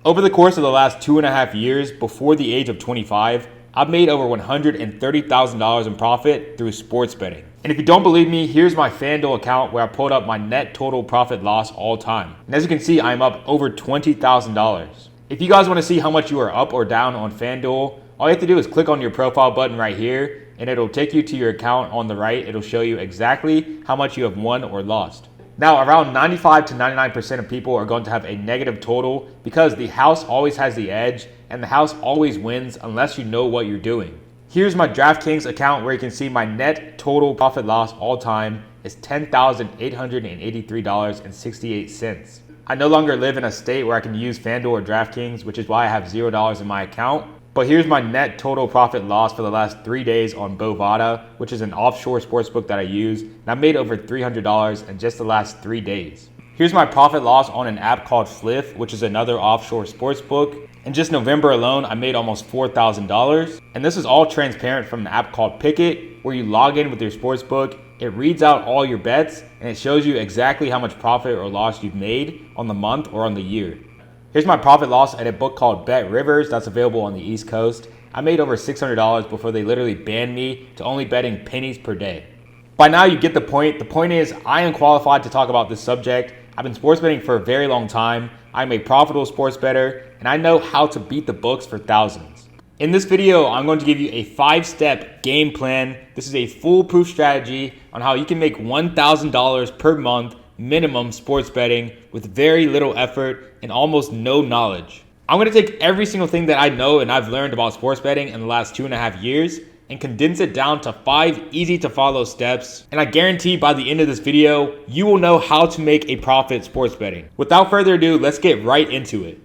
Over the course of the last 2.5 years, before the age of 25, I've made over $130,000 in profit through sports betting. And if you don't believe me, here's my FanDuel account where I pulled up my net total profit loss all time. And as you can see, I'm up over $20,000. If you guys want to see how much you are up or down on FanDuel, all you have to do is click on your profile button right here, and it'll take you to your account on the right. It'll show you exactly how much you have won or lost. Now, around 95 to 99% of people are going to have a negative total because the house always has the edge and the house always wins unless you know what you're doing. Here's my DraftKings account where you can see my net total profit loss all time is $10,883.68. I no longer live in a state where I can use FanDuel or DraftKings, which is why I have $0 in my account. But here's my net total profit loss for the last 3 days on Bovada, which is an offshore sportsbook that I use. And I made over $300 in just the last 3 days. Here's my profit loss on an app called Fliff, which is another offshore sportsbook. In just November alone, I made almost $4,000. And this is all transparent from an app called Pikkit, where you log in with your sportsbook. It reads out all your bets and it shows you exactly how much profit or loss you've made on the month or on the year. Here's my profit loss at a book called Bet Rivers that's available on the East Coast. I made over $600 before they literally banned me to only betting pennies per day. By now you get the point. The point is I am qualified to talk about this subject. I've been sports betting for a very long time. I'm a profitable sports bettor and I know how to beat the books for thousands. In this video, I'm going to give you a 5-step game plan. This is a foolproof strategy on how you can make $1,000 per month minimum sports betting with very little effort and almost no knowledge. I'm going to take every single thing that I know and I've learned about sports betting in the last 2.5 years and condense it down to 5 easy to follow steps. And I guarantee by the end of this video, you will know how to make a profit sports betting. Without further ado, let's get right into it.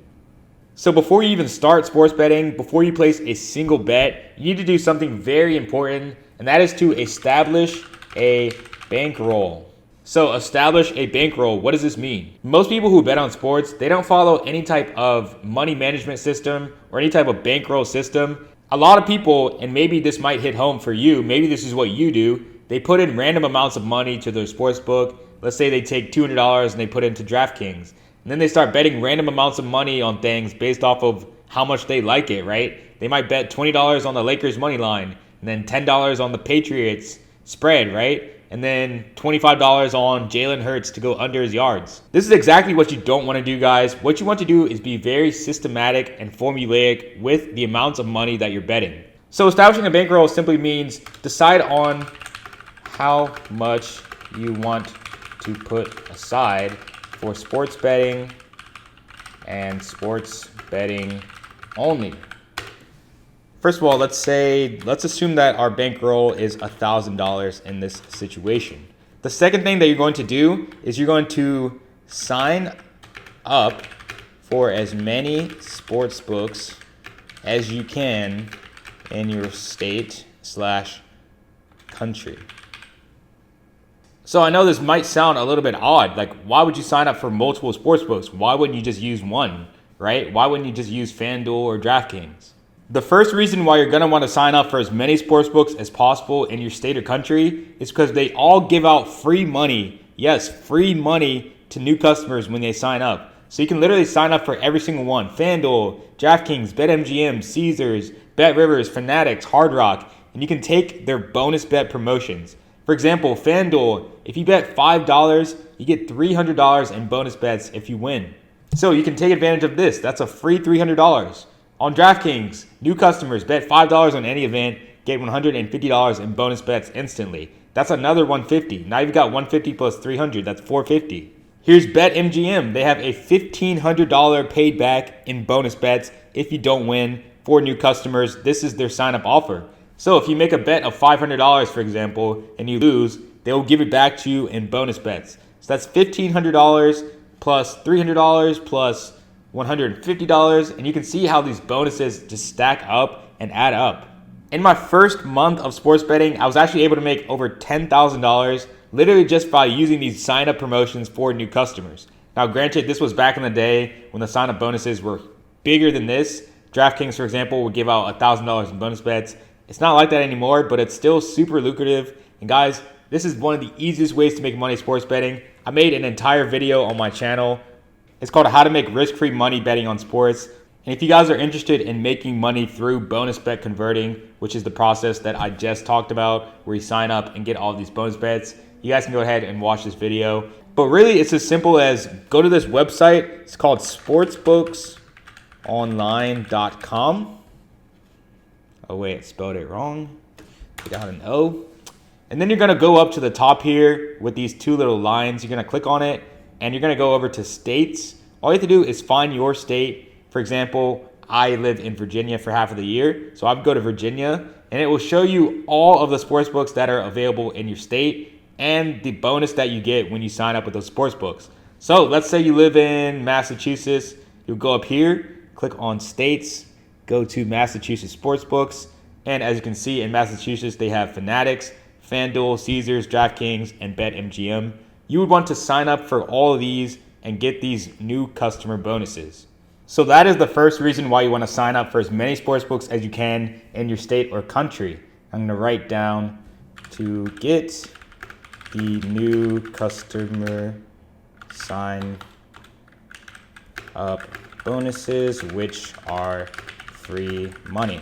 So before you even start sports betting, before you place a single bet, you need to do something very important, and that is to establish a bankroll. So establish a bankroll. What does this mean? Most people who bet on sports, they don't follow any type of money management system or any type of bankroll system. A lot of people, and maybe this might hit home for you, maybe this is what you do, they put in random amounts of money to their sports book. Let's say they take $200 and they put it into DraftKings. And then they start betting random amounts of money on things based off of how much they like it, right? They might bet $20 on the Lakers money line, and then $10 on the Patriots spread, right? And then $25 on Jalen Hurts to go under his yards. This is exactly what you don't want to do, guys. What you want to do is be very systematic and formulaic with the amounts of money that you're betting. So establishing a bankroll simply means decide on how much you want to put aside for sports betting and sports betting only. First of all, let's assume that our bankroll is $1,000 in this situation. The second thing that you're going to do is you're going to sign up for as many sports books as you can in your state/country. So I know this might sound a little bit odd. Like, why would you sign up for multiple sports books? Why wouldn't you just use one, right? Why wouldn't you just use FanDuel or DraftKings? The first reason why you're going to want to sign up for as many sports books as possible in your state or country is because they all give out free money. Yes, free money to new customers when they sign up. So you can literally sign up for every single one. FanDuel, DraftKings, BetMGM, Caesars, Bet Rivers, Fanatics, Hard Rock, and you can take their bonus bet promotions. For example, FanDuel, if you bet $5, you get $300 in bonus bets if you win. So you can take advantage of this. That's a free $300. On DraftKings, new customers bet $5 on any event, get $150 in bonus bets instantly. That's another $150. Now you've got $150 plus $300. That's $450. Here's BetMGM. They have a $1,500 paid back in bonus bets if you don't win for new customers. This is their sign-up offer. So if you make a bet of $500, for example, and you lose, they will give it back to you in bonus bets. So that's $1,500 plus $300 plus $150, and you can see how these bonuses just stack up and add up. In my first month of sports betting, I was actually able to make over $10,000 literally just by using these sign-up promotions for new customers. Now, granted, this was back in the day when the sign-up bonuses were bigger than this. DraftKings, for example, would give out $1,000 in bonus bets. It's not like that anymore, but it's still super lucrative. And guys, this is one of the easiest ways to make money sports betting. I made an entire video on my channel It's called How to Make Risk-Free Money Betting on Sports. And if you guys are interested in making money through bonus bet converting, which is the process that I just talked about, where you sign up and get all these bonus bets, you guys can go ahead and watch this video. But really, it's as simple as go to this website. It's called sportsbooksonline.com. Oh wait, I spelled it wrong. I got an O. And then you're gonna go up to the top here with these two little lines. You're gonna click on it and you're gonna go over to states. All you have to do is find your state. For example, I live in Virginia for half of the year. So I would go to Virginia and it will show you all of the sports books that are available in your state and the bonus that you get when you sign up with those sports books. So let's say you live in Massachusetts. You'll go up here, click on states, go to Massachusetts Sportsbooks. And as you can see in Massachusetts, they have Fanatics, FanDuel, Caesars, DraftKings, and BetMGM. You would want to sign up for all of these and get these new customer bonuses. So that is the first reason why you want to sign up for as many sportsbooks as you can in your state or country. I'm going to write down to get the new customer sign up bonuses, which are free money.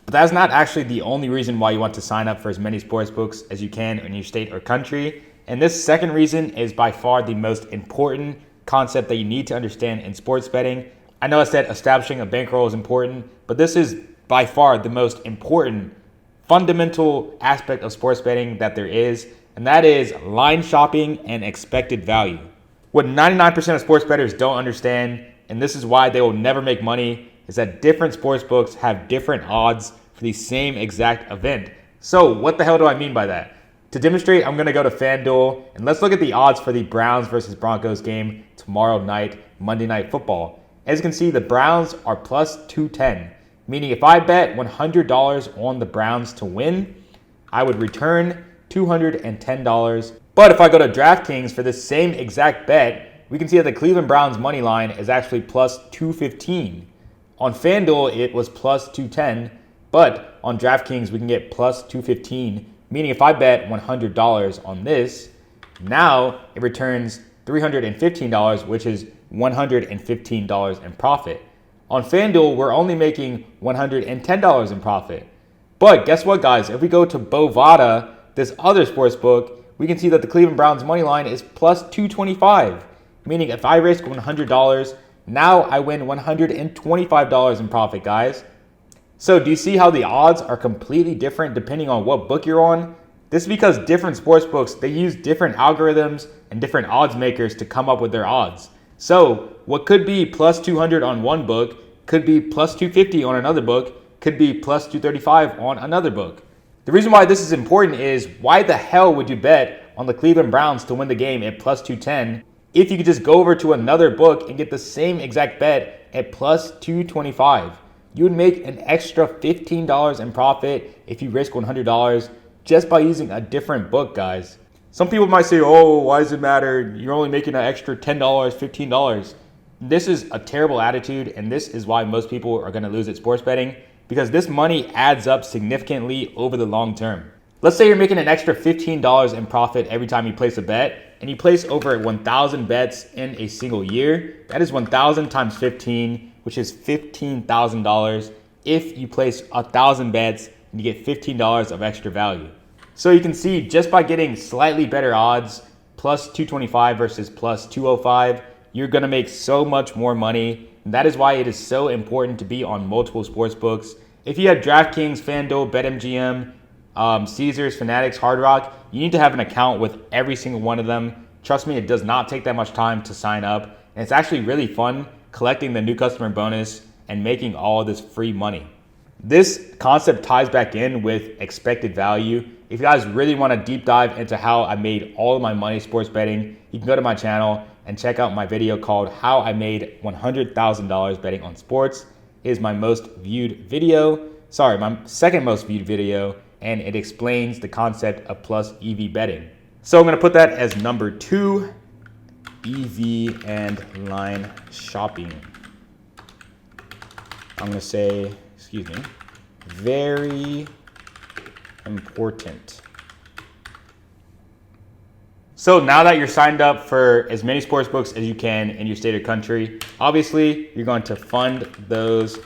But that's not actually the only reason why you want to sign up for as many sportsbooks as you can in your state or country. And this second reason is by far the most important concept that you need to understand in sports betting. I know I said establishing a bankroll is important, but this is by far the most important fundamental aspect of sports betting that there is, and that is line shopping and expected value. What 99% of sports bettors don't understand, and this is why they will never make money, is that different sports books have different odds for the same exact event. So what the hell do I mean by that? To demonstrate, I'm going to go to FanDuel, and let's look at the odds for the Browns versus Broncos game tomorrow night, Monday Night Football. As you can see, the Browns are plus 210, meaning if I bet $100 on the Browns to win, I would return $210. But if I go to DraftKings for the same exact bet, we can see that the Cleveland Browns money line is actually plus 215. On FanDuel, it was plus 210, but on DraftKings, we can get plus 215, meaning if I bet $100 on this, now it returns $315, which is $115 in profit. On FanDuel, we're only making $110 in profit. But guess what, guys? If we go to Bovada, this other sports book, we can see that the Cleveland Browns money line is plus 225, meaning if I risk $100, now I win $125 in profit, guys. So do you see how the odds are completely different depending on what book you're on? This is because different sports books, they use different algorithms and different odds makers to come up with their odds. So what could be plus 200 on one book could be plus 250 on another book, could be plus 235 on another book. The reason why this is important is why the hell would you bet on the Cleveland Browns to win the game at plus 210 if you could just go over to another book and get the same exact bet at plus 225? You would make an extra $15 in profit if you risk $100 just by using a different book, guys. Some people might say, oh, why does it matter? You're only making an extra $10, $15. This is a terrible attitude, and this is why most people are going to lose at sports betting, because this money adds up significantly over the long term. Let's say you're making an extra $15 in profit every time you place a bet, and you place over 1,000 bets in a single year. That is 1,000 times 15, which is $15,000 if you place 1,000 bets and you get $15 of extra value. So you can see just by getting slightly better odds, plus 225 versus plus 205, you're gonna make so much more money. And that is why it is so important to be on multiple sports books. If you have DraftKings, FanDuel, BetMGM, Caesars, Fanatics, Hard Rock, you need to have an account with every single one of them. Trust me, it does not take that much time to sign up. And it's actually really fun collecting the new customer bonus and making all of this free money. This concept ties back in with expected value. If you guys really want to deep dive into how I made all of my money sports betting, you can go to my channel and check out my video called How I Made $100,000 Betting on Sports. It is my most viewed video. Sorry, my second most viewed video, and it explains the concept of plus EV betting. So I'm going to put that as number 2, EV and line shopping. I'm going to say, very important. So now that you're signed up for as many sportsbooks as you can in your state or country, obviously you're going to fund those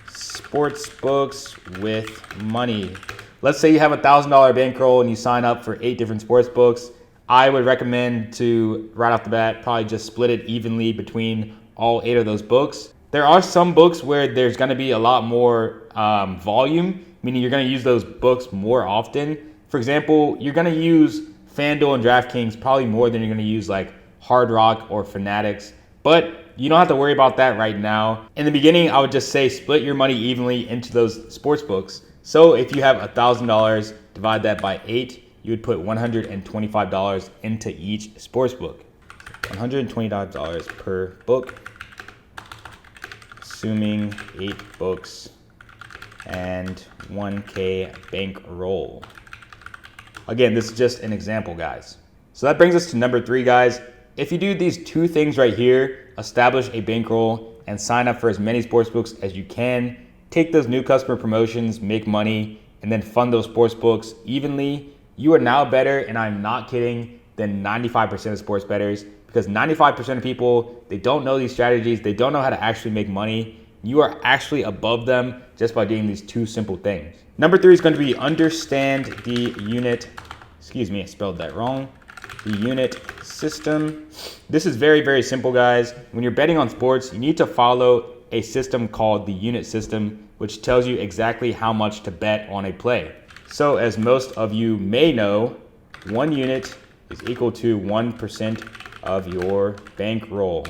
sportsbooks with money. Let's say you have $1,000 bankroll and you sign up for 8 different sportsbooks. I would recommend to, right off the bat, probably just split it evenly between all 8 of those books. There are some books where there's going to be a lot more volume, meaning you're going to use those books more often. For example, you're going to use FanDuel and DraftKings probably more than you're going to use like Hard Rock or Fanatics, but you don't have to worry about that right now. In the beginning, I would just say split your money evenly into those sports books. So if you have $1,000, divide that by 8, you would put $125 into each sports book. $125 per book, assuming 8 books and 1K bankroll. Again, this is just an example, guys. So that brings us to number 3, guys. If you do these 2 things right here, establish a bankroll and sign up for as many sportsbooks as you can, take those new customer promotions, make money, and then fund those sportsbooks evenly, you are now better, and I'm not kidding, than 95% of sports bettors, because 95% of people, they don't know these strategies, they don't know how to actually make money. You are actually above them just by doing these 2 simple things. Number 3 is going to be understand the unit, I spelled that wrong, the unit system. This is very, very simple, guys. When you're betting on sports, you need to follow a system called the unit system, which tells you exactly how much to bet on a play. So as most of you may know, 1 unit is equal to 1% of your bankroll.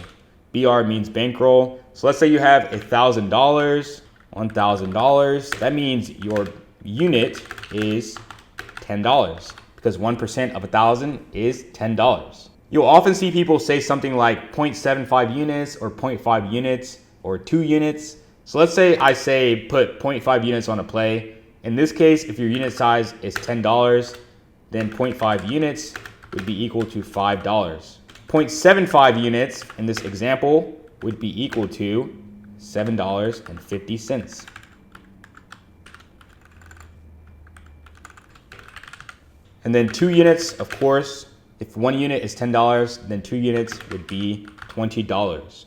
BR means bankroll. So let's say you have $1,000, $1,000. That means your unit is $10 because 1% of 1,000 is $10. You'll often see people say something like 0.75 units or 0.5 units or 2 units. So let's say I say put 0.5 units on a play. In this case, if your unit size is $10, then 0.5 units would be equal to $5. 0.75 units in this example would be equal to $7.50. And then 2 units, of course, if 1 unit is $10, then 2 units would be $20.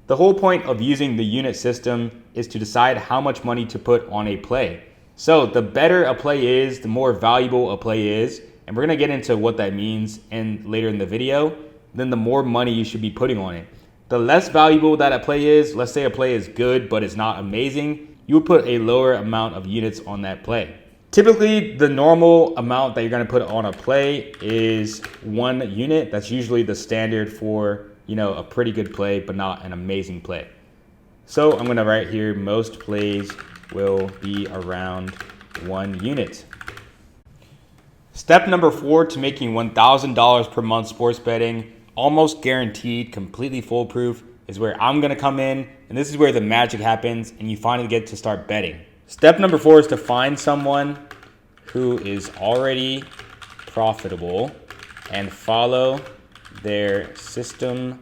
The whole point of using the unit system is to decide how much money to put on a play. So the better a play is, the more valuable a play is, and we're gonna get into what that means later in the video, then the more money you should be putting on it. The less valuable that a play is, let's say a play is good but it's not amazing, you would put a lower amount of units on that play. Typically, the normal amount that you're gonna put on a play is 1 unit. That's usually the standard for, a pretty good play, but not an amazing play. So I'm gonna write here, most plays will be around 1 unit. Step number 4 to making $1,000 per month sports betting, almost guaranteed, completely foolproof, is where I'm gonna come in, and this is where the magic happens and you finally get to start betting. Step number 4 is to find someone who is already profitable and follow their system/bets.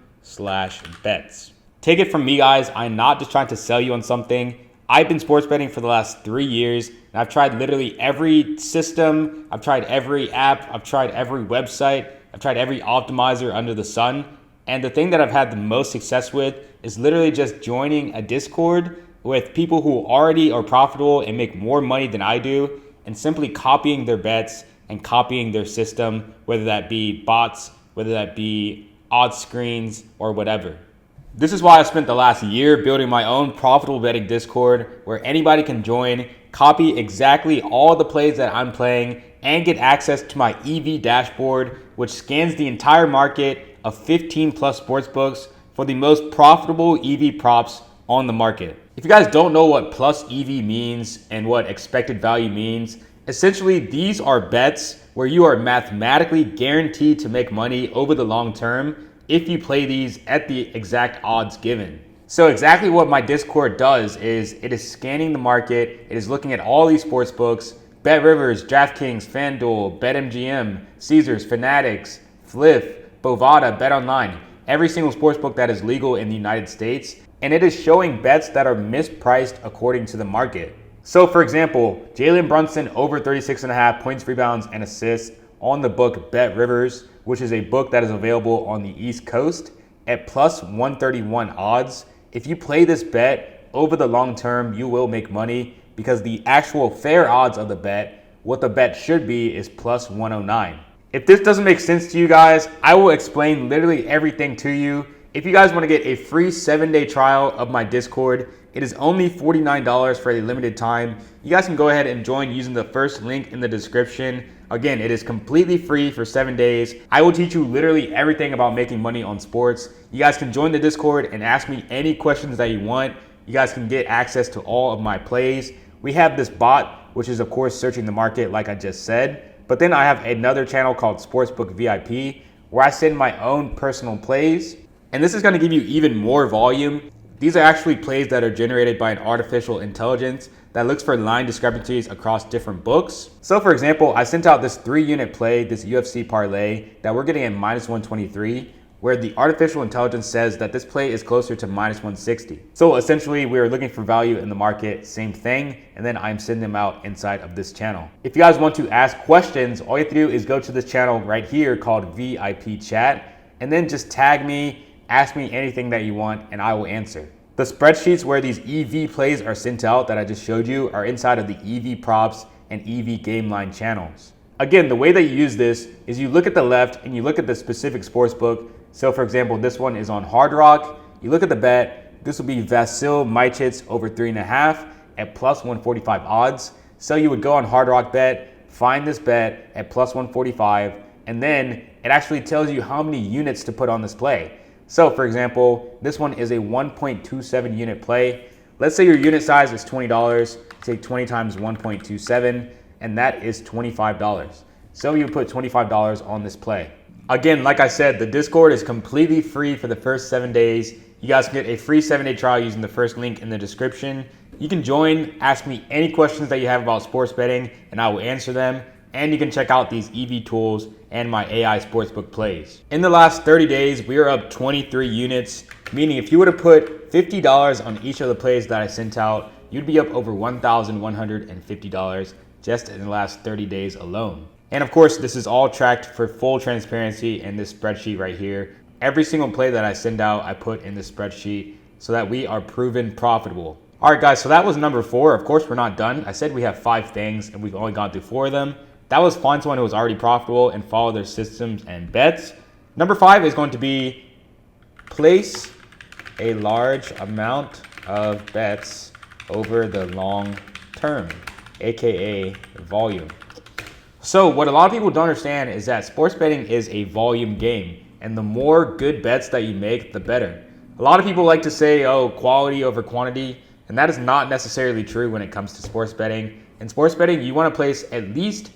Take it from me, guys. I'm not just trying to sell you on something. I've been sports betting for the last 3 years, and I've tried literally every system. I've tried every app. I've tried every website. I've tried every optimizer under the sun. And the thing that I've had the most success with is literally just joining a Discord with people who already are profitable and make more money than I do, and simply copying their bets and copying their system, whether that be bots, whether that be odds screens, or whatever. This is why I spent the last year building my own profitable betting Discord where anybody can join, copy exactly all the plays that I'm playing, and get access to my EV dashboard, which scans the entire market of 15 plus sportsbooks for the most profitable EV props on the market. If you guys don't know what plus EV means and what expected value means, essentially these are bets where you are mathematically guaranteed to make money over the long term if you play these at the exact odds given. So exactly what my Discord does is it is scanning the market, it is looking at all these sports books, BetRivers, DraftKings, FanDuel, BetMGM, Caesars, Fanatics, Fliff, Bovada, BetOnline, every single sportsbook that is legal in the United States, and it is showing bets that are mispriced according to the market. So for example, Jalen Brunson over 36.5 points, rebounds, and assists, on the book Bet Rivers, which is a book that is available on the East Coast at plus 131 odds. If you play this bet over the long term, you will make money because the actual fair odds of the bet, what the bet should be, is plus 109. If this doesn't make sense to you guys, I will explain literally everything to you. If you guys want to get a free 7-day trial of my Discord, it is only $49 for a limited time. You guys can go ahead and join using the first link in the description. Again, it is completely free for 7 days. I will teach you literally everything about making money on sports. You guys can join the Discord and ask me any questions that you want. You guys can get access to all of my plays. We have this bot, which is of course searching the market like I just said. But then I have another channel called Sportsbook VIP where I send my own personal plays. And this is going to give you even more volume. These are actually plays that are generated by an artificial intelligence that looks for line discrepancies across different books. So for example, I sent out this 3-unit play, this UFC parlay that we're getting at minus 123, where the artificial intelligence says that this play is closer to minus 160. So essentially we are looking for value in the market, same thing, and then I'm sending them out inside of this channel. If you guys want to ask questions, all you have to do is go to this channel right here called VIP Chat, and then just tag me, ask me anything that you want, and I will answer. The spreadsheets where these EV plays are sent out that I just showed you are inside of the EV props and EV Gameline channels. Again, the way that you use this is you look at the left and you look at the specific sportsbook. So for example, this one is on Hard Rock. You look at the bet, this will be Vasil Michits over 3.5 at plus 145 odds. So you would go on Hard Rock bet, find this bet at plus 145, and then it actually tells you how many units to put on this play. So for example, this one is a 1.27 unit play. Let's say your unit size is $20, take 20 times 1.27, and that is $25. So you put $25 on this play. Again, like I said, the Discord is completely free for the first 7 days. You guys can get a free 7-day trial using the first link in the description. You can join, ask me any questions that you have about sports betting, and I will answer them. And you can check out these EV tools and my AI sportsbook plays. In the last 30 days, we are up 23 units, meaning if you would have put $50 on each of the plays that I sent out, you'd be up over $1,150 just in the last 30 days alone. And of course, this is all tracked for full transparency in this spreadsheet right here. Every single play that I send out, I put in this spreadsheet so that we are proven profitable. All right, guys, so that was number 4. Of course, we're not done. I said we have 5 things and we've only gone through 4 of them. That was find someone who was already profitable and follow their systems and bets. Number 5 is going to be place a large amount of bets over the long term, AKA volume. So what a lot of people don't understand is that sports betting is a volume game, and the more good bets that you make, the better. A lot of people like to say, oh, quality over quantity, and that is not necessarily true when it comes to sports betting. In sports betting, you want to place at least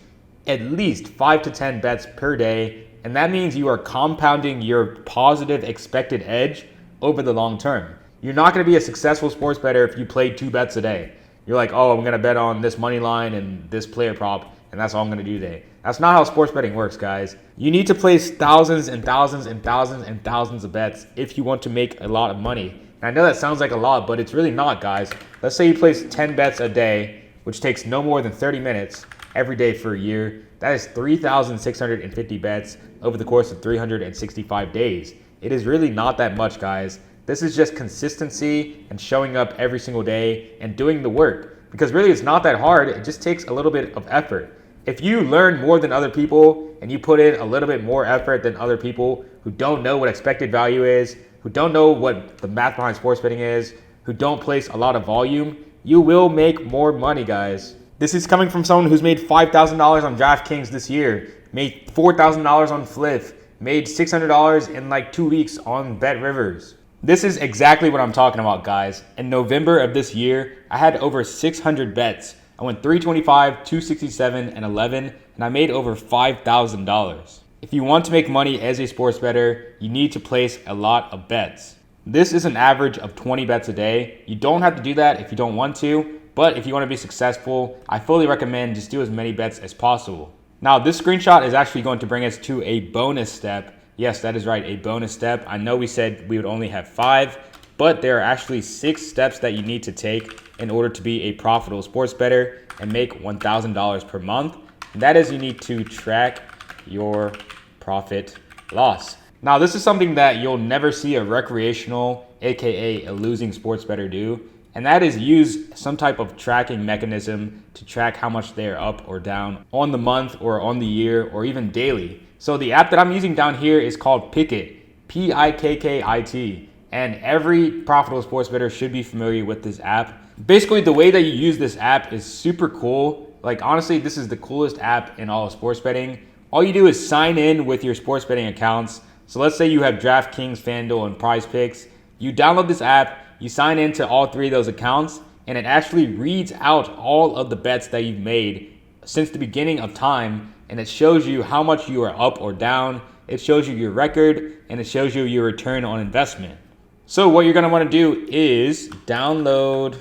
5 to 10 bets per day, and that means you are compounding your positive expected edge over the long term. You're not going to be a successful sports bettor if you play 2 bets a day. You're like, oh, I'm going to bet on this money line and this player prop, and that's all I'm going to do today. That's not how sports betting works, guys. You need to place thousands and thousands and thousands and thousands of bets if you want to make a lot of money. And I know that sounds like a lot, but it's really not, guys. Let's say you place 10 bets a day, which takes no more than 30 minutes every day for a year. That is 3,650 bets over the course of 365 days. It is really not that much, guys. This is just consistency and showing up every single day and doing the work. Because really it's not that hard, it just takes a little bit of effort. If you learn more than other people and you put in a little bit more effort than other people who don't know what expected value is, who don't know what the math behind sports betting is, who don't place a lot of volume, you will make more money, guys. This is coming from someone who's made $5,000 on DraftKings this year, made $4,000 on Flip, made $600 in like 2 weeks on Bet Rivers. This is exactly what I'm talking about, guys. In November of this year, I had over 600 bets. I went 325, 267, and 11, and I made over $5,000. If you want to make money as a sports bettor, you need to place a lot of bets. This is an average of 20 bets a day. You don't have to do that if you don't want to, but if you want to be successful, I fully recommend just do as many bets as possible. Now, this screenshot is actually going to bring us to a bonus step. Yes, that is right, a bonus step. I know we said we would only have 5, but there are actually 6 steps that you need to take in order to be a profitable sports bettor and make $1,000 per month. And that is, you need to track your profit loss. Now, this is something that you'll never see a recreational, aka a losing sports bettor do, and that is use some type of tracking mechanism to track how much they're up or down on the month or on the year or even daily. So the app that I'm using down here is called Pikkit, Pikkit, and every profitable sports bettor should be familiar with this app. Basically, the way that you use this app is super cool. Like, honestly, this is the coolest app in all of sports betting. All you do is sign in with your sports betting accounts. So let's say you have DraftKings, FanDuel, and PrizePicks. You download this app, you sign into all three of those accounts, and it actually reads out all of the bets that you've made since the beginning of time, and it shows you how much you are up or down. It shows you your record, and it shows you your return on investment. So what you're going to want to do is download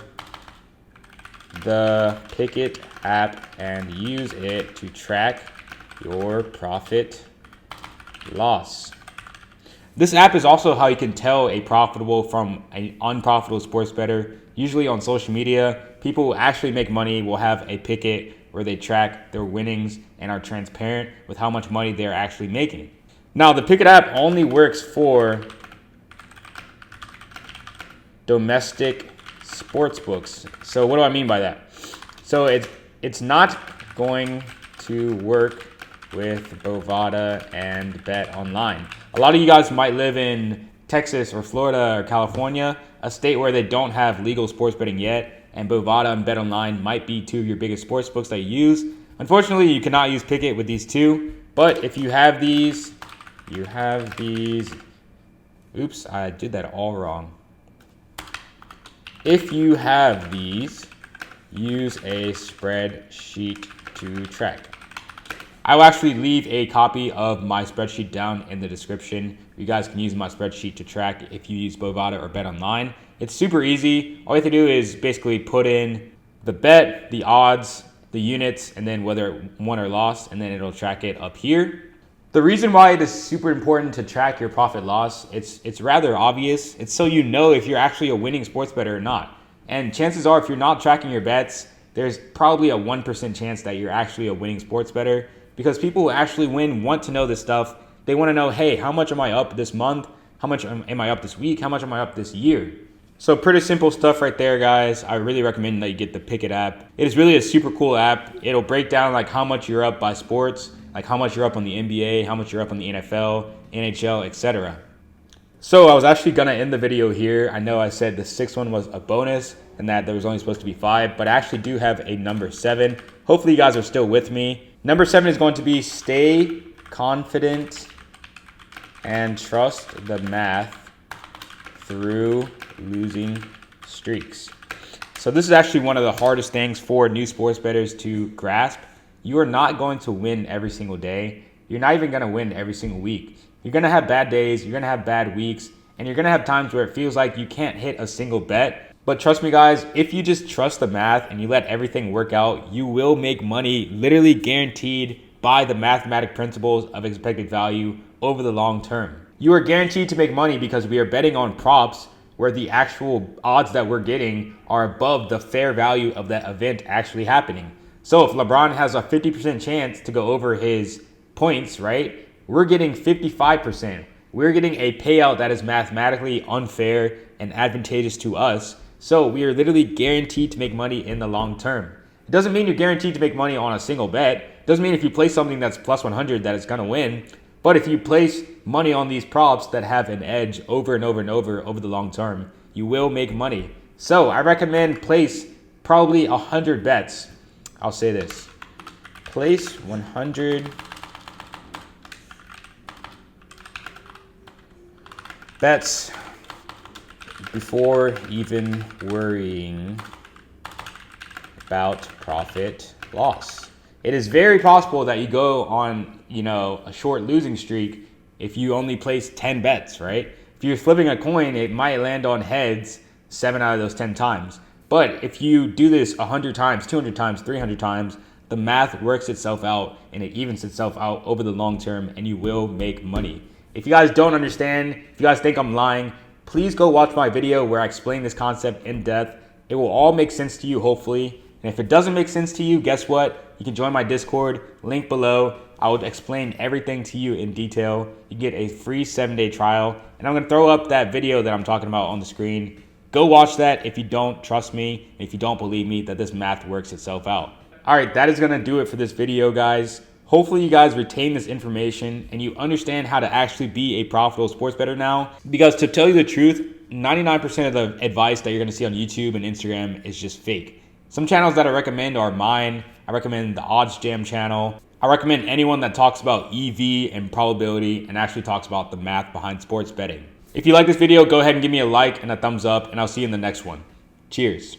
the Pikkit app and use it to track your profit loss. This app is also how you can tell a profitable from an unprofitable sports bettor. Usually on social media, people who actually make money will have a Pikkit where they track their winnings and are transparent with how much money they're actually making. Now, the Pikkit app only works for domestic sportsbooks. So what do I mean by that? So it's not going to work with Bovada and Bet Online. A lot of you guys might live in Texas or Florida or California, a state where they don't have legal sports betting yet, and Bovada and Bet Online might be two of your biggest sports books that you use. Unfortunately, you cannot use Pikkit with these two, but if you have these, oops, I did that all wrong. If you have these, use a spreadsheet to track. I will actually leave a copy of my spreadsheet down in the description. You guys can use my spreadsheet to track if you use Bovada or Bet Online. It's super easy. All you have to do is basically put in the bet, the odds, the units, and then whether it won or lost, and then it'll track it up here. The reason why it is super important to track your profit loss, it's rather obvious. It's so you know if you're actually a winning sports bettor or not. And chances are, if you're not tracking your bets, there's probably a 1% chance that you're actually a winning sports bettor, because people who actually win want to know this stuff. They want to know, hey, how much am I up this month? How much am I up this week? How much am I up this year? So pretty simple stuff right there, guys. I really recommend that you get the Pikkit app. It is really a super cool app. It'll break down like how much you're up by sports, like how much you're up on the NBA, how much you're up on the NFL, NHL, etc. So I was actually gonna end the video here. I know I said the sixth one was a bonus and that there was only supposed to be 5, but I actually do have a number 7. Hopefully you guys are still with me. Number 7 is going to be stay confident and trust the math through losing streaks. So this is actually one of the hardest things for new sports bettors to grasp. You are not going to win every single day. You're not even going to win every single week. You're going to have bad days, you're going to have bad weeks, and you're going to have times where it feels like you can't hit a single bet. But trust me, guys, if you just trust the math and you let everything work out, you will make money, literally guaranteed by the mathematic principles of expected value over the long term. You are guaranteed to make money because we are betting on props where the actual odds that we're getting are above the fair value of that event actually happening. So if LeBron has a 50% chance to go over his points, right, we're getting 55%. We're getting a payout that is mathematically unfair and advantageous to us. So we are literally guaranteed to make money in the long term. It doesn't mean you're guaranteed to make money on a single bet. It doesn't mean if you place something that's plus 100 that it's going to win. But if you place money on these props that have an edge over and over and over the long term, you will make money. So I recommend place probably 100 bets. I'll say this. Place 100 bets before even worrying about profit loss. It is very possible that you go on, a short losing streak if you only place 10 bets, right? If you're flipping a coin, it might land on heads 7 out of those 10 times. But if you do this 100 times, 200 times, 300 times, the math works itself out and it evens itself out over the long term, and you will make money. If you guys don't understand, if you guys think I'm lying, please go watch my video where I explain this concept in depth. It will all make sense to you, hopefully. And if it doesn't make sense to you, guess what? You can join my Discord, link below. I will explain everything to you in detail. You get a free 7-day trial. And I'm gonna throw up that video that I'm talking about on the screen. Go watch that if you don't trust me, if you don't believe me that this math works itself out. All right, that is gonna do it for this video, guys. Hopefully you guys retain this information and you understand how to actually be a profitable sports bettor now. Because to tell you the truth, 99% of the advice that you're gonna see on YouTube and Instagram is just fake. Some channels that I recommend are mine. I recommend the Odds Jam channel. I recommend anyone that talks about EV and probability and actually talks about the math behind sports betting. If you like this video, go ahead and give me a like and a thumbs up, and I'll see you in the next one. Cheers.